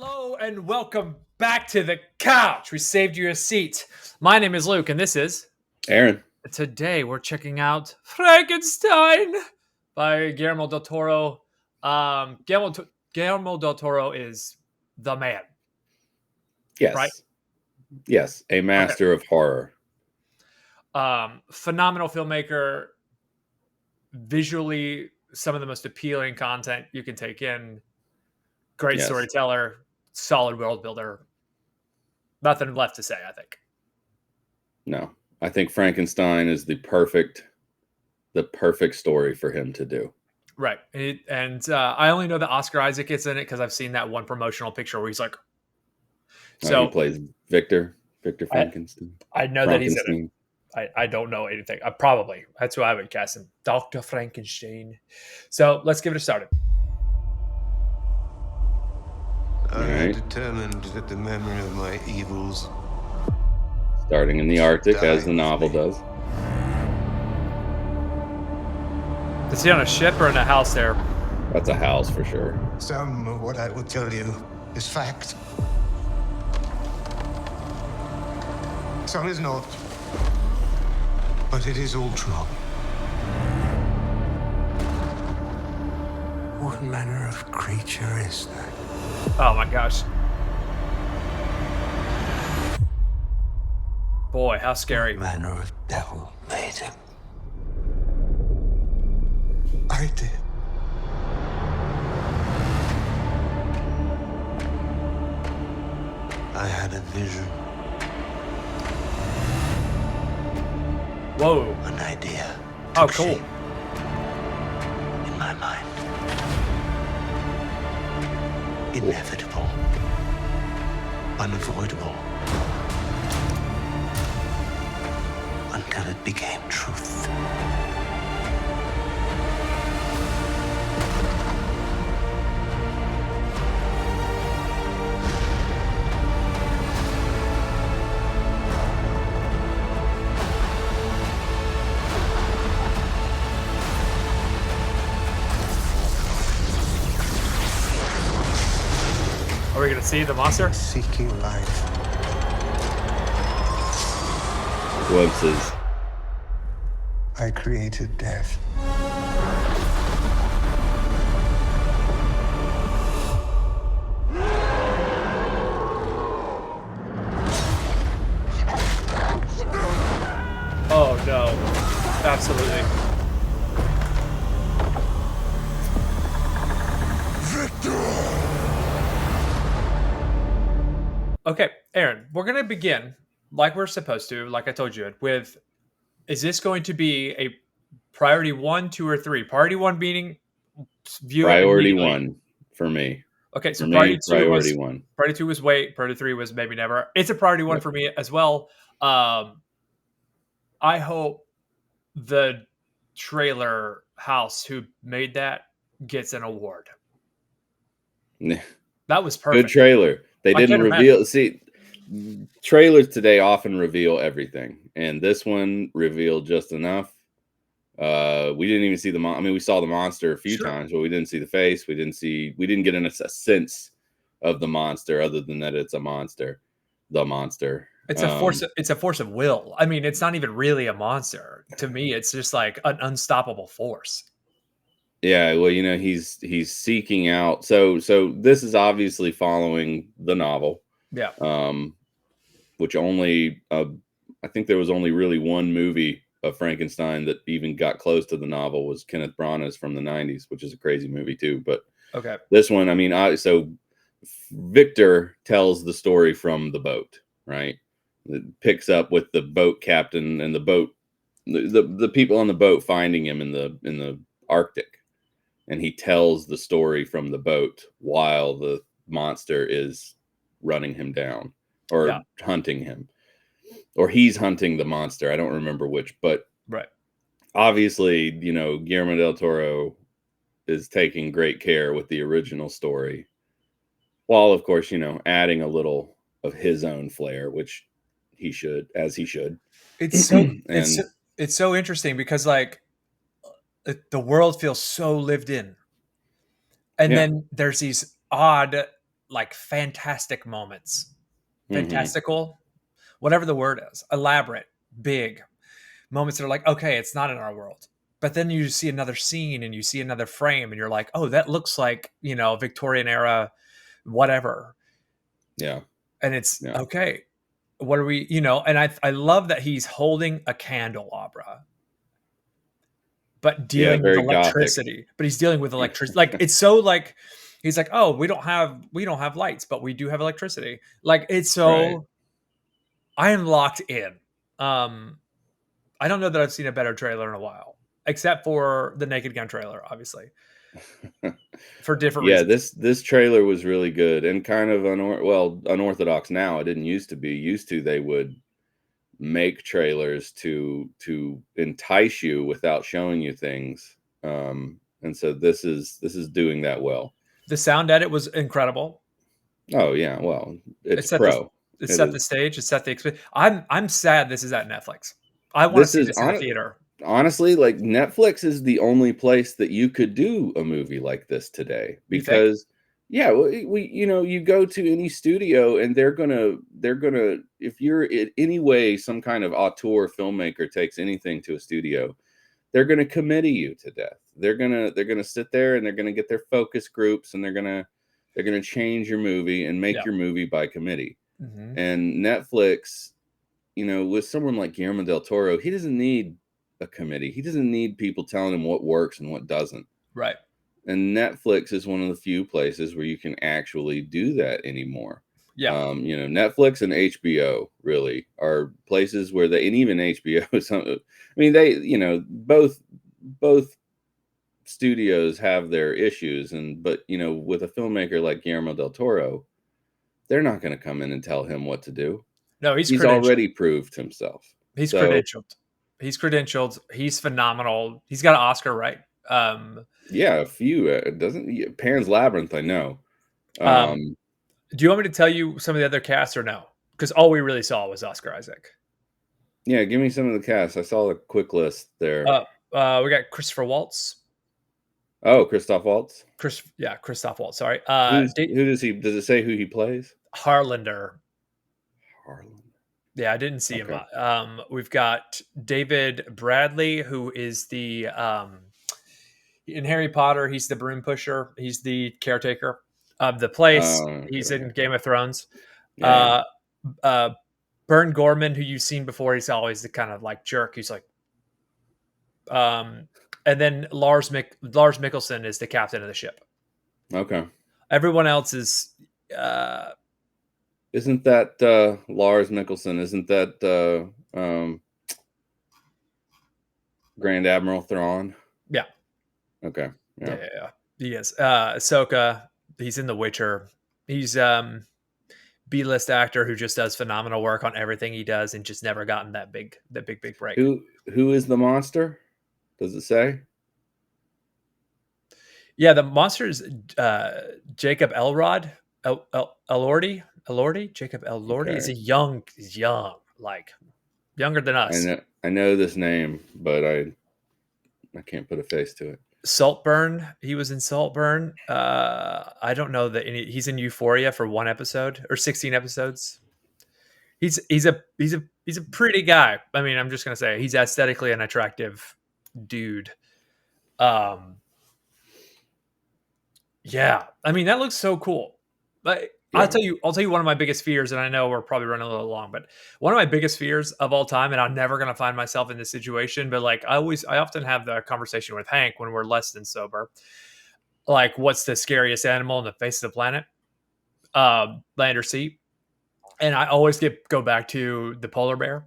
Hello and welcome back to the couch. We saved you a seat. My name is Luke, and this is Aaron. Today we're checking out Frankenstein by Guillermo del Toro. Guillermo del Toro is the man. Yes. Right? Yes. A master of horror. Phenomenal filmmaker. Visually, some of the most appealing content you can take in. Great storyteller. Solid world builder. Nothing left to say, I think. No, I think Frankenstein is the perfect story for him to do. Right. I only know that Oscar Isaac is in it because I've seen that one promotional picture where he's like, he plays Victor Frankenstein. I know that he's in it. I don't know anything. Probably. That's who I would cast him. Dr. Frankenstein. So let's give it a start. I determined that the memory of my evils, starting in the Arctic, as the novel does. Is he on a ship or in a house there? That's a house for sure. Some of what I will tell you is fact. Some is not. But it is all true. What manner of creature is that? Oh my gosh. Boy, how scary. What manner of devil made him? I did. I had a vision. Whoa. An idea. Oh, cool. In my mind. Inevitable. Unavoidable. Until it became truth. Are we going to see the monster? Seeking life. Glimpses. I created death. Oh no. Absolutely. Okay, Aaron, we're going to begin like we're supposed to, like I told you, with, is this going to be a priority 1, 2, or 3? Priority 1 being view priority 1 for me. Okay, so for priority, me, 2 priority was, 1. Priority 2 was wait. Priority 3 was maybe never. It's a priority 1 for me as well. I hope the trailer house who made that gets an award. That was perfect. Good trailer. They didn't reveal. See, trailers today often reveal everything, and this one revealed just enough. We didn't even see we saw the monster a few times, but we didn't see the face. We didn't get a sense of the monster other than that it's a monster. The monster. It's a force. It's a force of will. I mean, it's not even really a monster to me. It's just like an unstoppable force. Yeah, well, he's seeking out. So this is obviously following the novel. Yeah. Which only I think there was only really one movie of Frankenstein that even got close to the novel was Kenneth Branagh's from the 90s, which is a crazy movie too. But okay, this one, so Victor tells the story from the boat, right? It picks up with the boat captain and the boat, the people on the boat finding him in the Arctic. And he tells the story from the boat while the monster is running him down or hunting him, or he's hunting the monster. I don't remember which, but right. Obviously, Guillermo del Toro is taking great care with the original story, while of course, adding a little of his own flair, which he should. It's so it's so interesting because like the world feels so lived in, and then there's these odd like fantastic moments, Hmm. fantastical, whatever the word is, elaborate, big moments that are like, okay, it's not in our world. But then you see another scene and you see another frame and you're like, oh, that looks like, Victorian era, whatever. Yeah. And it's Yeah. okay. What are we, and I love that he's holding a candelabra, but Yeah. dealing with Very gothic. electricity. But he's dealing with electricity. Like it's so like he's like, oh, we don't have lights, but we do have electricity. Like it's Right. so I am locked in. Um, I don't know that I've seen a better trailer in a while, except for the Naked Gun trailer, obviously, for different Yeah, reasons. this trailer was really good and kind of unorthodox now. It didn't used to be. Used to they would make trailers to entice you without showing you things. And so this is doing that well. The sound edit was incredible. Oh yeah, well, It it's set the pro. it It set the is. stage. It set the experience. I'm sad this is at Netflix. I want to This see is this in a theater. honestly, like, Netflix is the only place that you could do a movie like this today You think? because yeah, you go to any studio and they're gonna if you're in any way some kind of auteur filmmaker takes anything to a studio, they're gonna committee you to death. They're gonna sit there and they're gonna get their focus groups and they're gonna change your movie and make Yeah. your movie by committee. Hmm. And Netflix, with someone like Guillermo del Toro, he doesn't need a committee. He doesn't need people telling him what works and what doesn't. Right. And Netflix is one of the few places where you can actually do that anymore. Yeah. Netflix and HBO really are places where and even HBO I mean, they, both studios have their issues but with a filmmaker like Guillermo del Toro, they're not going to come in and tell him what to do. No, he's He's credentialed. already proved himself. He's So credentialed. He's credentialed. He's phenomenal. He's got an Oscar, right? yeah, a few. Pan's Labyrinth, I know. Um, Um, do you want me to tell you some of the other casts or no? Because all we really saw was Oscar Isaac. yeah, give me some of the cast. I saw a quick list there. We got Christopher Waltz. Oh, Christoph Waltz. Christoph Waltz. Sorry. Who does he? Does it say who he plays? Harlander. Harlan. Yeah, I didn't see him. Okay. We've got David Bradley, who is the in Harry Potter. He's the broom pusher. He's the caretaker of the place. He's in Okay. Game of Thrones. Yeah. Uh, uh, Bern Gorman, who you've seen before, he's always the kind of like jerk. He's like, and then Lars Mikkelsen is the captain of the ship. Okay. Everyone else is, Isn't that Lars Mikkelsen? Isn't that Grand Admiral Thrawn? yeah, Okay. Yeah. yeah. He is. Ahsoka, he's in The Witcher. He's B-list actor who just does phenomenal work on everything he does and just never gotten that big break. Who is the monster? Does it say? Yeah, the monster is Jacob Elrod, Elordi. Jacob Elordi is Okay. he's young, like younger than us. I know this name, but I can't put a face to it. Saltburn, he was in Saltburn. I don't know that he's in Euphoria for one episode or 16 episodes. He's a pretty guy. I mean, I'm just gonna say he's aesthetically an attractive dude. Yeah, I mean that looks so cool. But I'll Yeah. tell you one of my biggest fears, and I know we're probably running a little long, but one of my biggest fears of all time, and I'm never gonna find myself in this situation, but like I often have the conversation with Hank when we're less than sober. Like, what's the scariest animal on the face of the planet? Land or sea? And I always go back to the polar bear.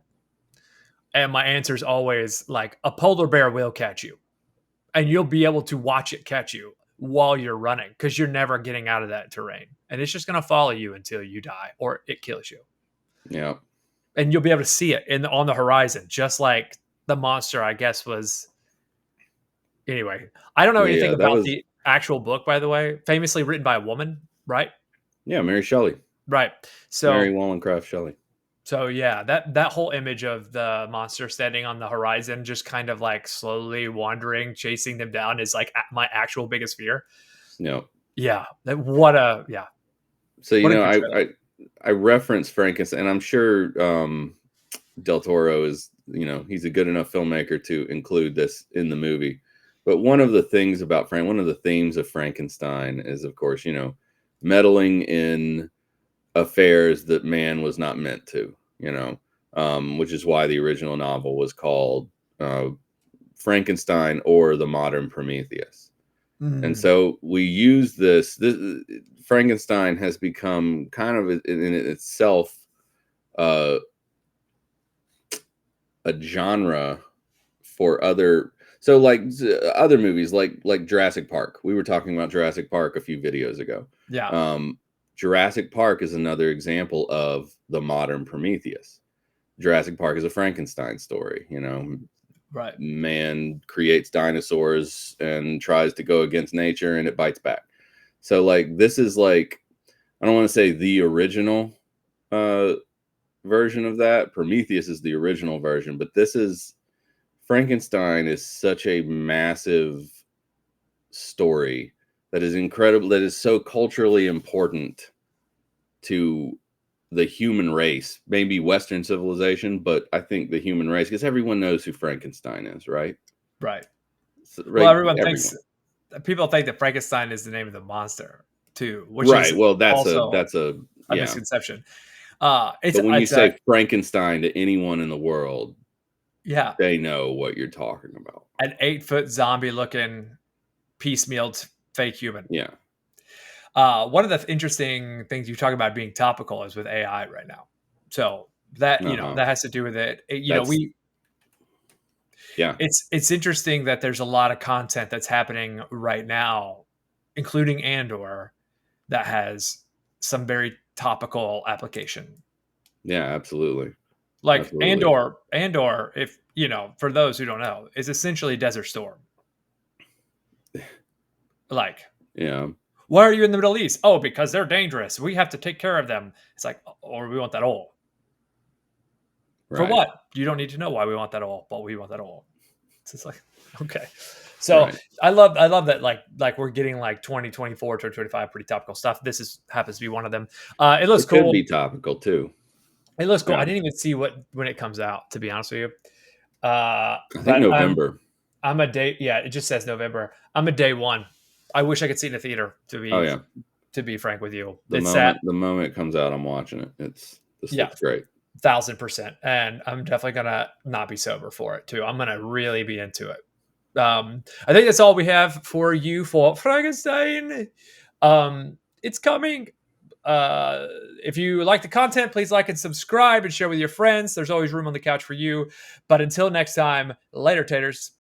And my answer is always like a polar bear will catch you. And you'll be able to watch it catch you while you're running because you're never getting out of that terrain. And it's just going to follow you until you die or it kills you. Yeah. And you'll be able to see it on the horizon, just like the monster, I guess, was. Anyway, I don't know anything Yeah. That about was the actual book, by the way, famously written by a woman, right? Mary Shelley. Right. Mary So Wollstonecraft Shelley. So yeah, that whole image of the monster standing on the horizon, just kind of like slowly wandering, chasing them down, is like my actual biggest fear. Yeah. Yeah, So What a good trailer. I reference Frankenstein, and I'm sure Del Toro is, he's a good enough filmmaker to include this in the movie. But one of the things about one of the themes of Frankenstein is, of course, meddling in affairs that man was not meant to, which is why the original novel was called Frankenstein or the Modern Prometheus. And so we use this Frankenstein has become kind of in itself a genre for other movies like Jurassic Park. We were talking about Jurassic Park a few videos ago. Yeah. Jurassic Park is another example of the modern Prometheus. Jurassic Park is a Frankenstein story, Right. Man creates dinosaurs and tries to go against nature and it bites back. So this is I don't want to say the original version of that. Prometheus is the original version, but Frankenstein is such a massive story that is incredible, that is so culturally important to the human race, maybe Western civilization, but I think the human race, because everyone knows who Frankenstein is, right? Right. So, Well, right, people think that Frankenstein is the name of the monster too, which right. is Well, that's also a a yeah. misconception. But when you say Frankenstein to anyone in the world, yeah, they know what you're talking about. an 8-foot zombie looking piecemealed fake human. Yeah. One of the interesting things you talk about being topical is with AI right now. So that that has to do with it. Yeah. It's interesting that there's a lot of content that's happening right now, including Andor, that has some very topical application. Yeah, absolutely. Like Absolutely. Andor, if for those who don't know, is essentially Desert Storm. Like, yeah. why are you in the Middle East? Oh, because they're dangerous. We have to take care of them. It's like, or we want that oil. Right. For what? You don't need to know why we want that oil, but we want that oil. It's just like, okay. So right. I love that like we're getting like 2024, 2025 pretty topical stuff. This happens to be one of them. It looks cool. Could be topical too. It looks cool. Yeah. I didn't even see when it comes out, to be honest with you. I think November. I'm a day. Yeah, it just says November. I'm a day one. I wish I could see it in a theater. To be frank with you, the moment it comes out, I'm watching it. This looks great. 1000%, and I'm definitely gonna not be sober for it too. I'm gonna really be into it. I think that's all we have for you for Frankenstein. It's coming. If you like the content, please like and subscribe and share with your friends. There's always room on the couch for you. But until next time, later, taters.